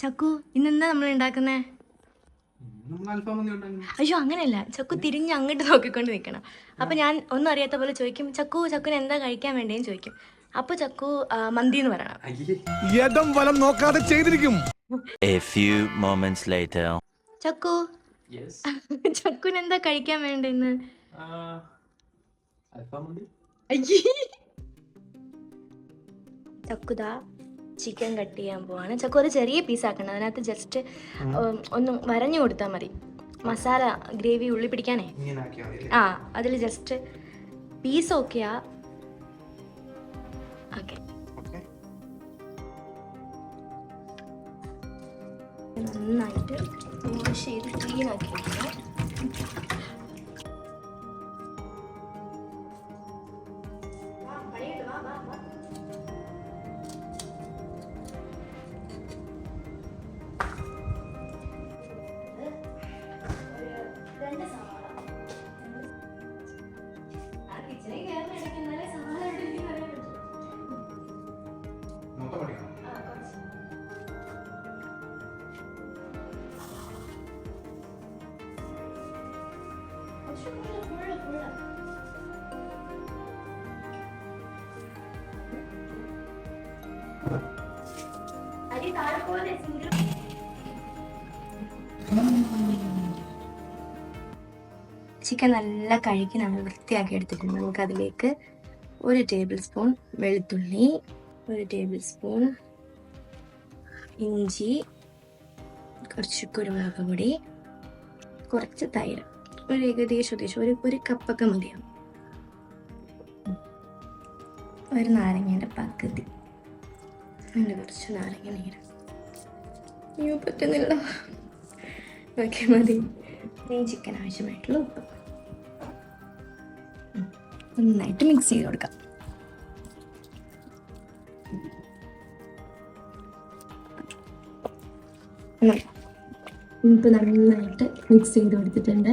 ചക്കു ഇന്നെന്താ നമ്മൾ ഉണ്ടാക്കുന്നേ? അയ്യോ അങ്ങനെയല്ല, ചക്കു തിരിഞ്ഞ് അങ്ങോട്ട് നോക്കിക്കൊണ്ട് നിൽക്കണം. അപ്പൊ ഞാൻ ഒന്നും അറിയാത്ത പോലെ ചോദിക്കും, ചക്കുന് എന്താ കഴിക്കാൻ വേണ്ടേന്ന് ചോദിക്കും. അപ്പൊ ചക്കു മന്തി എന്ന് പറയണം. യദം വലം നോക്കാതെ ചെയ്തിരിക്കും. A few moments later. ചക്കു ചക്കുന് എന്താ കഴിക്കാൻ വേണ്ടെന്ന്? ചക്കുതാ ചിക്കൻ കട്ട് ചെയ്യാൻ പോവാണ്. ചക്കു ഒരു ചെറിയ പീസ് ആക്കണം. അതിനകത്ത് ജസ്റ്റ് ഒന്ന് വരഞ്ഞു കൊടുത്താൽ മതി, മസാല ഗ്രേവി ഉള്ളി പിടിക്കാനേ. ആ അതിൽ ജസ്റ്റ് പീസ് ഓക്കെയാ. ഓക്കെ, നന്നായിട്ട് വാഷ് ചെയ്ത് ക്ലീൻ ആക്കി വെക്കണം. ചിക്കൻ നല്ല കഴുകി നമ്മൾ വൃത്തിയാക്കി എടുത്തിട്ടുണ്ട്. നമുക്ക് അതിലേക്ക് 1 ടേബിൾ സ്പൂൺ വെളുത്തുള്ളി, 1 ടേബിൾ സ്പൂൺ ഇഞ്ചി, കുറച്ച് കുരുമുളക് പൊടി, കുറച്ച് തൈര്, ഏകദേശം ഒരു കപ്പൊക്കെ മതിയാവും. ഒരു നാരങ്ങയുടെ പകുതി, അതിൻ്റെ കുറച്ച് നാരങ്ങ നീര്. അയ്യോ പറ്റുന്നില്ല. ഓക്കെ മതി. ഈ ചിക്കൻ ആവശ്യമായിട്ടുള്ള ഉപ്പ് നന്നായിട്ട് മിക്സ് ചെയ്ത് കൊടുക്കാം. ഇപ്പം നന്നായിട്ട് മിക്സ് ചെയ്ത് കൊടുത്തിട്ടുണ്ട്.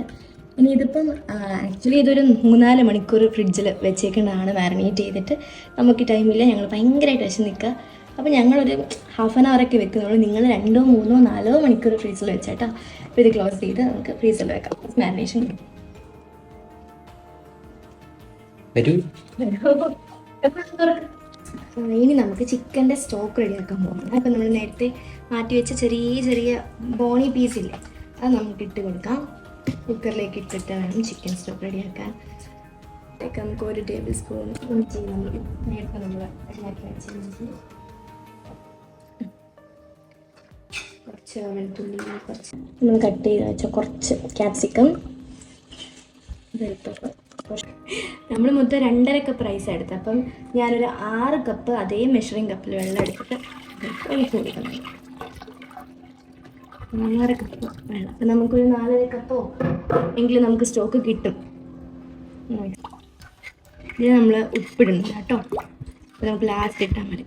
ഇനി ഇതിപ്പം ആക്ച്വലി ഇതൊരു 3-4 മണിക്കൂർ ഫ്രിഡ്ജിൽ വെച്ചേക്കുന്നതാണ്, മാരിനേറ്റ് ചെയ്തിട്ട്. നമുക്ക് ടൈമില്ല, ഞങ്ങൾ ഭയങ്കരമായിട്ട് വിശന്നിക്കുക. അപ്പോൾ ഞങ്ങളൊരു ½ ആൻ അവറൊക്കെ വെക്കുന്നുള്ളൂ. നിങ്ങൾ 2, 3, 4 മണിക്കൂർ ഫ്രീസറിൽ വെച്ചേട്ടാ. അപ്പോൾ ഇത് ക്ലോസ് ചെയ്ത് നമുക്ക് ഫ്രീസറിൽ വെക്കാം, മാരിനേഷൻ. ഇനി നമുക്ക് ചിക്കൻ്റെ സ്റ്റോക്ക് റെഡിയാക്കാൻ പോകണം. അപ്പം നമ്മൾ നേരത്തെ മാറ്റി വെച്ച ചെറിയ ബോണി പീസ് ഇല്ലേ, അത് നമുക്ക് ഇട്ട് കൊടുക്കാം. കുക്കറിലേക്ക് ഇട്ടിട്ട് വേണം ചിക്കൻ സ്റ്റോക്ക് റെഡിയാക്കാൻ. നമുക്ക് 1 ടേബിൾ സ്പൂൺ ഇഞ്ചി, നേരത്തെ നമ്മൾ റെഡിയാക്കി വെച്ച കുറച്ച് വെളുത്തുള്ളി, കുറച്ച് നമ്മൾ കട്ട് ചെയ്ത് വെച്ച കുറച്ച് ക്യാപ്സിക്കം, നമ്മൾ മൊത്തം 2.5 കപ്പ് റൈസ് എടുത്തത്. അപ്പം ഞാനൊരു 6 കപ്പ് അതേ മെഷറിങ് കപ്പിൽ വെള്ളം എടുത്തിട്ട് ഒഴിച്ച് കൊടുക്കണം. 6 കപ്പ് വെള്ളം. അപ്പം നമുക്കൊരു 4.5 കപ്പോ എങ്കിലും നമുക്ക് സ്റ്റോക്ക് കിട്ടും. ഇത് നമ്മൾ ഉപ്പിടുന്നു കേട്ടോ. അപ്പം നമുക്ക് ലാസ്റ്റ് ഇട്ടാൽ മതി.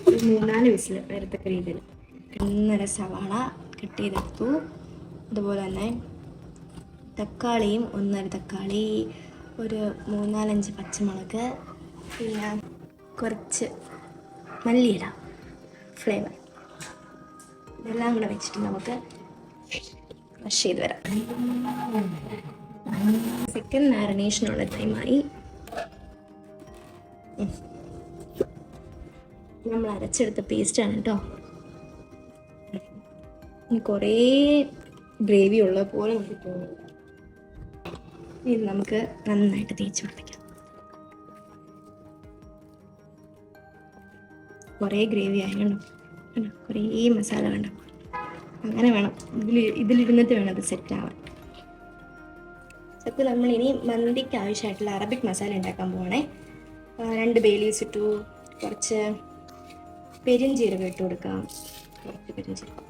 ഒരു 3-4 വിസിൽ വരത്തക്ക രീതിയിൽ. 1.5 സവാള കട്ട് ചെയ്തെടുത്തു. അതുപോലെ തന്നെ തക്കാളിയും 1.5 തക്കാളി, ഒരു 3-4-5 പച്ചമുളക്, പിന്നെ കുറച്ച് മല്ലിയില ഫ്ലേവർ. ഇതെല്ലാം കൂടെ വെച്ചിട്ട് നമുക്ക് ക്രഷ് ചെയ്ത് വരാം. സെക്കൻഡ് മാരിനേഷനുള്ള ടൈമായി. നമ്മൾ അരച്ചെടുത്ത പേസ്റ്റാണ് കേട്ടോ. കുറേ ഗ്രേവി ഉള്ള പോലെ നമുക്ക് തോന്നും. ഇത് നമുക്ക് നന്നായിട്ട് തേച്ച് പിടിപ്പിക്കാം. കുറേ ഗ്രേവി ആയതുകൊണ്ടോ കുറേ മസാല വേണ്ട, അങ്ങനെ വേണം. ഇതിലിരുന്നിട്ട് വേണം അത് സെറ്റ് ആവാൻ. അപ്പോൾ നമ്മളിനി മന്തിക്ക് ആവശ്യമായിട്ടുള്ള അറബിക് മസാല ഉണ്ടാക്കാൻ പോവാണേ. 2 ബേ ലീവ്സ് ഇട്ടു, കുറച്ച് പെരുംജീരകം ഇട്ട് കൊടുക്കാം, കുറച്ച് പെരുംജീരകം,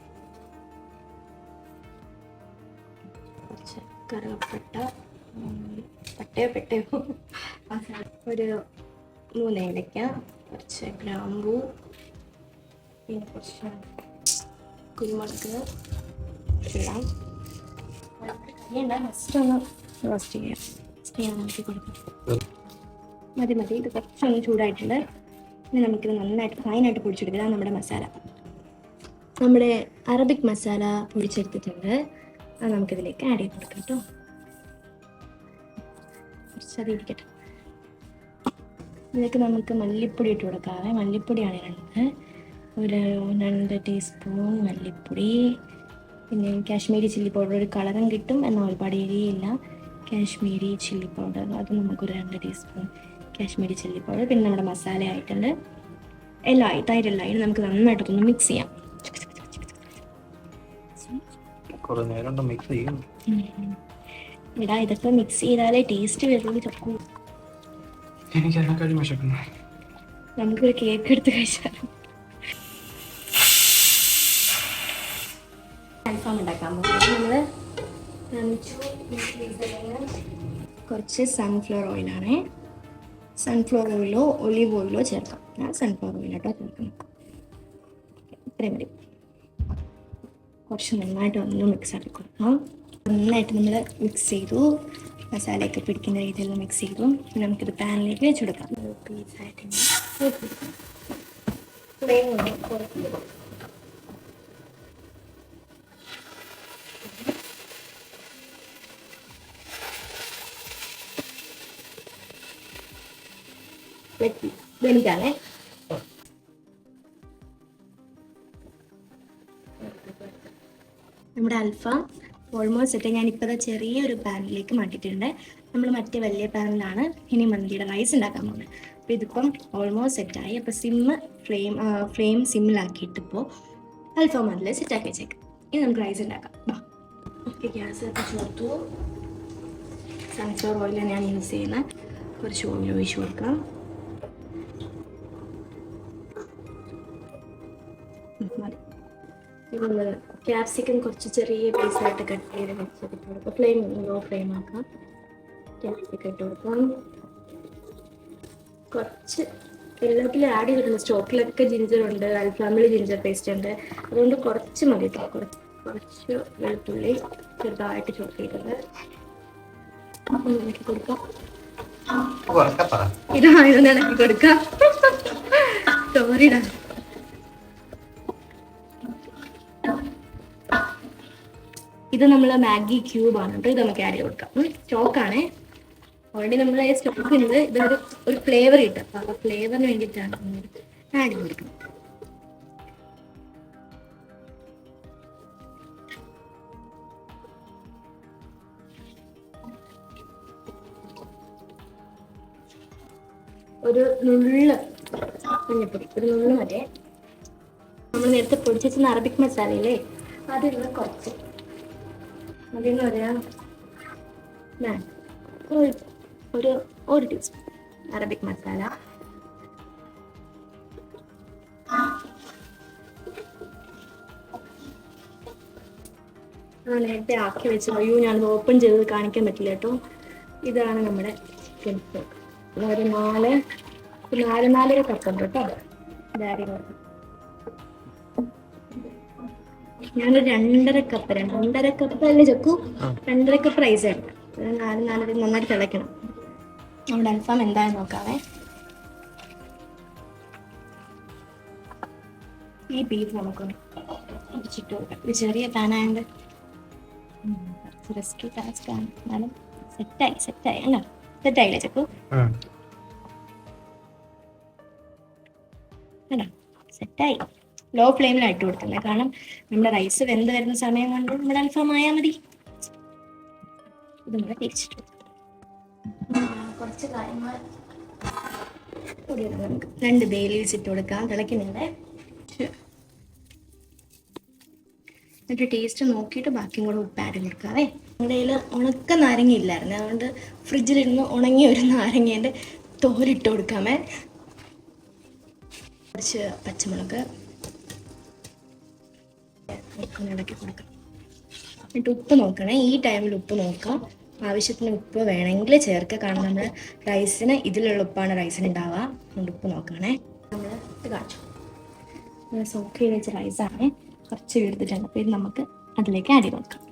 കുറച്ച് കറുവപ്പട്ട, പെട്ടയോ ഒരു 3 ഏലക്ക, കുറച്ച് ഗ്രാമ്പൂ, പിന്നെ കുറച്ച് കുരുമുളക് ഇടാം. ഫസ്റ്റ് ഒന്ന് റോസ്റ്റ് ചെയ്യാൻ നോക്കി കൊടുക്കാം. മതി. ഇത് കുറച്ചൊന്ന് ചൂടായിട്ടുണ്ട്. ഇനി നമുക്കിത് നന്നായിട്ട് ഫൈനായിട്ട് പൊടിച്ചെടുക്കുക. നമ്മുടെ മസാല നമ്മുടെ അറബിക് മസാല പൊടിച്ചെടുത്തിട്ടുണ്ട്. അത് നമുക്കിതിലേക്ക് ആഡ് ചെയ്ത് കൊടുക്കാം കേട്ടോ. കുറച്ചത് ഇരിക്കട്ടെ. ഇതിലേക്ക് നമുക്ക് മല്ലിപ്പൊടി ഇട്ട് കൊടുക്കാവേ. മല്ലിപ്പൊടിയാണ് ഇടുന്നത്. ഒരു 2 ടീസ്പൂൺ മല്ലിപ്പൊടി. പിന്നെ കാശ്മീരി ചില്ലി പൗഡർ, ഒരു കളറും കിട്ടും എന്നാൽ ഒരുപാട് എരിയില്ല. കാശ്മീരി ചില്ലി പൗഡർ അത് നമുക്കൊരു 2 ടീസ്പൂൺ കാശ്മീരി ചില്ലി പൗഡർ. പിന്നെ നമ്മുടെ മസാല ആയിട്ടുണ്ട്. എല്ലാം ആയി, തൈരെല്ലാം ആയി. നമുക്ക് നന്നായിട്ടൊന്ന് മിക്സ് ചെയ്യാം. ഇടാ, ഇതൊക്കെ മിക്സ് ചെയ്താലേ ടേസ്റ്റ് വരുള്ളൂ. ചക്കു, നമുക്കൊരു കേക്ക് എടുത്ത് കഴിച്ചാൽ അൽഫാം ഉണ്ടാക്കാൻ പോകുന്നത്. കുറച്ച് സൺഫ്ലവർ ഓയിലാണേ. സൺഫ്ലവർ ഓയിലോ ഒലീവ് ഓയിലോ ചേർക്കാം. ഞാൻ സൺഫ്ലവർ ഓയിലാട്ടോ ചേർക്കണം. ഇത്രയും മതി. കുറച്ച് നന്നായിട്ട് ഒന്ന് മിക്സ് ആക്കി കൊടുക്കാം. നന്നായിട്ട് നമ്മൾ മിക്സ് ചെയ്തു. മസാലയൊക്കെ പിടിക്കുന്ന രീതിയിൽ മിക്സ് ചെയ്തു. നമുക്കിത് പാനിലേക്ക് വെച്ചെടുക്കാം. പീസായിട്ട് വെളിക്കാണേ. നമ്മുടെ അൽഫാം ഓൾമോസ്റ്റ് സെറ്റ്. ഞാനിപ്പോൾ ചെറിയൊരു പാനിലേക്ക് മാറ്റിയിട്ടുണ്ട്. നമ്മൾ മറ്റേ വലിയ പാനിലാണ് ഇനി മന്തിയുടെ റൈസ് ഉണ്ടാക്കാൻ പോകുന്നത്. അപ്പോൾ ഇതിപ്പം ഓൾമോസ്റ്റ് സെറ്റായി. അപ്പോൾ ഫ്ലെയിം സിമ്മിലാക്കിയിട്ട് ഇപ്പോൾ അൽഫാം അതിൽ സെറ്റാക്കി വെച്ചേക്കാം. ഇനി നമുക്ക് റൈസ് ഉണ്ടാക്കാം. ഓക്കെ, ഗ്യാസ് ചേർത്തു. സൺഫ്ലവർ ഓയിൽ ഞാൻ യൂസ് ചെയ്യുന്നത്. കുറച്ച് ഓയിൽ ഒഴിച്ച് കൊടുക്കാം. ക്യാപ്സിക്കം കുറച്ച് ചെറിയ പീസായിട്ട് കട്ട് ചെയ്ത് വെച്ചിട്ട് കൊടുക്കാം. ഫ്ലെയിം ലോ ഫ്ലെയിം ആക്കാം. ക്യാപ്സിക്കം ഇട്ട് കൊടുക്കാം. കുറച്ച് എല്ലാത്തിലും ആഡ് ചെയ്തിട്ടുണ്ട്. സ്റ്റോക്കിലൊക്കെ ജിഞ്ചർ ഉണ്ട്, അൽഫാമിൽ ജിഞ്ചർ പേസ്റ്റ് ഉണ്ട്. അതുകൊണ്ട് കുറച്ച് മതി കേട്ടോ. കുറച്ച് വെളുത്തുള്ളി ചെറുതായിട്ട് ചോപ്പ് ചെയ്തത് ഇളക്കി കൊടുക്കാം. ഇതൊന്ന് ഇളക്കി കൊടുക്കാം. സോറിടാ. ഇത് നമ്മൾ മാഗി ക്യൂബ് ആണ് കേട്ടോ. ഇത് നമുക്ക് ആഡ് ചെയ്ത് കൊടുക്കാം. സ്റ്റോക്കാണേ. ഓൾറെഡി നമ്മൾ സ്റ്റോക്ക് ഉണ്ട്. ഇതൊരു ഫ്ലേവർ കിട്ടും. അപ്പോൾ ആ ഫ്ലേവറിന് വേണ്ടിയിട്ടാണ് ആഡ് ചെയ്ത് കൊടുക്കുന്നത്. ഒരു നുള്ള് മഞ്ഞപ്പൊടി, ഒരു നുള്ള് മതി. നമ്മൾ നേരത്തെ പൊടിച്ച് വെച്ച അറബിക് മസാലയില്ലേ, അതിൽ കുറച്ച് അതിന്ന് പറയാം ഒരു ടീസ്പൂൺ അറബിക് മസാല. നേരത്തെ ആക്കി വെച്ചു. അയ്യോ, ഞാനത് ഓപ്പൺ ചെയ്ത് കാണിക്കാൻ പറ്റില്ല കേട്ടോ. ഇതാണ് നമ്മുടെ ചിക്കൻ സ്റ്റോക്ക്. ഒരു 4-4.5 കപ്പുണ്ട് കേട്ടോ. ഞാനൊരു 2.5 കപ്പ് അല്ലേ ചക്കു? 2.5 കപ്പ് റൈസ് ഉണ്ട്. 4 നന്നായിട്ട് തിളയ്ക്കണം. നമ്മുടെ അൽഫാം എന്താണെന്ന് നോക്കാവേ. ഈ ബീഫ് നമുക്കൊന്ന് ഇടിച്ചിട്ട് കൊടുക്കാം. ഇത് ചെറിയ പാനായതുകൊണ്ട് റിസ്കി ടാസ്ക് ആണ്. എന്നാലും സെറ്റായി അല്ല, സെറ്റായില്ലേ ചക്കു? സെറ്റായി. ലോ ഫ്ലെയിമിലായിട്ട് കൊടുക്കുന്നത്. കാരണം നമ്മുടെ റൈസ് വെന്ത് വരുന്ന സമയം കൊണ്ട് നമ്മുടെ അൽഫാം ആയാൽ മതി. ഇത് നമ്മൾ തിരിച്ചിട്ട് കുറച്ച് കാര്യങ്ങൾ നമുക്ക് 2 ബേ ലീവ്സ് ഇട്ട് കൊടുക്കാം. തിളയ്ക്കുന്നുണ്ട്. എന്നിട്ട് ടേസ്റ്റ് നോക്കിയിട്ട് ബാക്കിയും കൂടെ ഉപ്പ് ആഡ് കൊടുക്കാവേ. നമ്മുടെ കയ്യിൽ ഉണക്ക നാരങ്ങ ഇല്ലായിരുന്നു, അതുകൊണ്ട് ഫ്രിഡ്ജിലിരുന്ന് ഉണങ്ങിയ ഒരു നാരങ്ങേൻ്റെ തോലിട്ട് കൊടുക്കാമേ. കുറച്ച് പച്ചമുളക് ഇളക്കി കൊടുക്കാം. എന്നിട്ട് ഉപ്പ് നോക്കണേ. ഈ ടൈമിൽ ഉപ്പ് നോക്കാം. ആവശ്യത്തിന് ഉപ്പ് വേണമെങ്കിൽ ചേർക്കുക. കാരണം നമ്മൾ റൈസിന് ഇതിലുള്ള ഉപ്പാണ് റൈസിന് ഉണ്ടാവുക. അതുകൊണ്ട് ഉപ്പ് നോക്കണേ. നമ്മൾ ഇത് കാണിച്ചു സോക്ക് ചെയ്ത് വെച്ച റൈസാണ്. കുറച്ച് എടുത്തിട്ടുണ്ട്. അപ്പോൾ ഇത് നമുക്ക് അതിലേക്ക് ആഡ് ചെയ്ത് കൊടുക്കാം.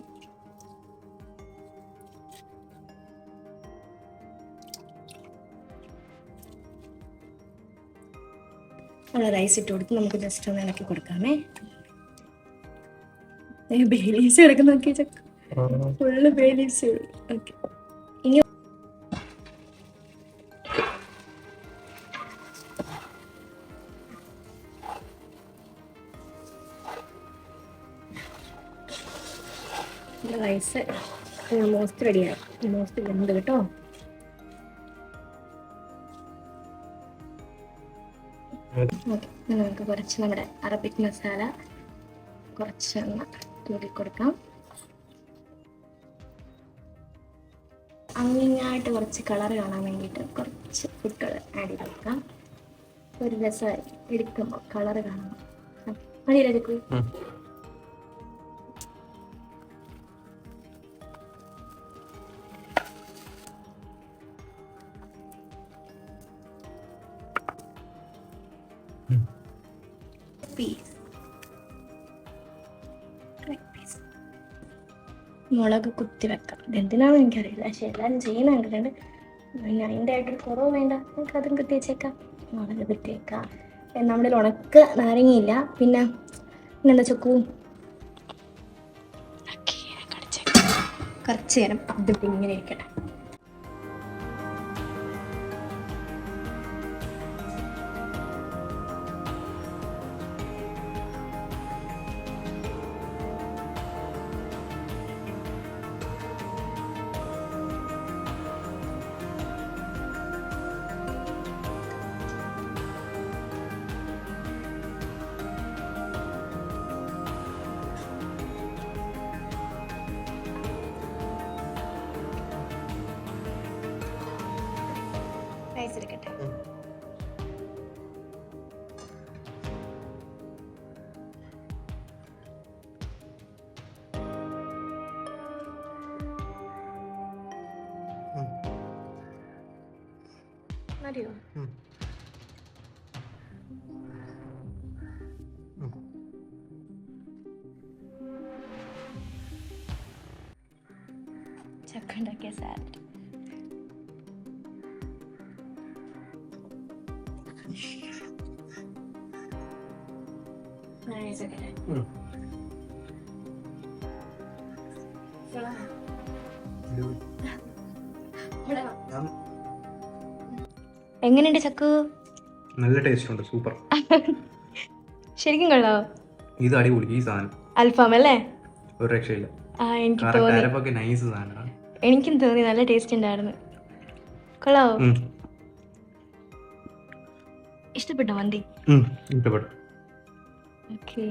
നമ്മൾ റൈസ് ഇട്ട് കൊടുത്ത് നമുക്ക് ജസ്റ്റ് ഒന്ന് ഇളക്കി കൊടുക്കാമേ. ബേലീസ് കിടക്കുന്ന നോക്കി ചക്ക, ഫുള്ള് ബേലീസ്. ഓക്കെ, ഇനി റൈസ് ഓൾമോസ്റ്റ് റെഡിയായി, ഓൾമോസ്റ്റ് വെന്ത് കേട്ടോ. ഓക്കെ, നമുക്ക് കുറച്ച് നമ്മുടെ അറബിക് മസാല കുറച്ച് തൂക്കി കൊടുക്കാം. അങ്ങനെയായിട്ട് കുറച്ച് കളർ കാണാൻ വേണ്ടിയിട്ട് കുറച്ച് ഫുഡുകൾ ആഡ് ചെയ്ത് കൊടുക്കാം. ഒരു രസമായി എടുക്കുമ്പോൾ കളർ കാണണം. മതിയല്ലേ ചക്കു? പീസ് മുളക് കുത്തി വെക്കാം. ഇതെന്തിനാണെന്ന് എനിക്കറിയില്ല, പക്ഷെ എല്ലാവരും ചെയ്യുന്ന കണ്ടിട്ടുണ്ട്. പിന്നെ അതിൻ്റെ ആയിട്ടൊരു കുറവ് വേണ്ട, നമുക്ക് അതും കുത്തി വെച്ചേക്കാം. മുളക് കുത്തി വെക്കാം. നമ്മുടെ ഉണക്ക നാരങ്ങയില്ല, പിന്നെ പിന്നെന്താ ചക്കു, കുറച്ച് നേരം ഇതിപ്പോൾ ഇങ്ങനെ ഇരിക്കട്ടെ. റൈസ് എടുക്കട്ടെ. മതിയോ? ചക്ക ഉണ്ടാക്കിയ സാലഡ്. എങ്ങനെയുണ്ട് ചക്കു? നല്ല ടേസ്റ്റ് ഉണ്ട്, സൂപ്പർ. ശരിക്കും കൊള്ളാവോ? ഇത് അടിപൊളി ഈ സാധനം. അൽഫാം അല്ലേ? ഒരു രക്ഷയില്ല. എനിക്ക് തോന്നി, നൈസ് സാധനമാണ്. എനിക്കും തോന്നി നല്ല ടേസ്റ്റ് ഉണ്ടായിരുന്നു. കൊള്ളാവോ? ഇഷ്ടപ്പെട്ടോ മന്തി? ഇഷ്ടപ്പെട്ടു. ഓക്കെ.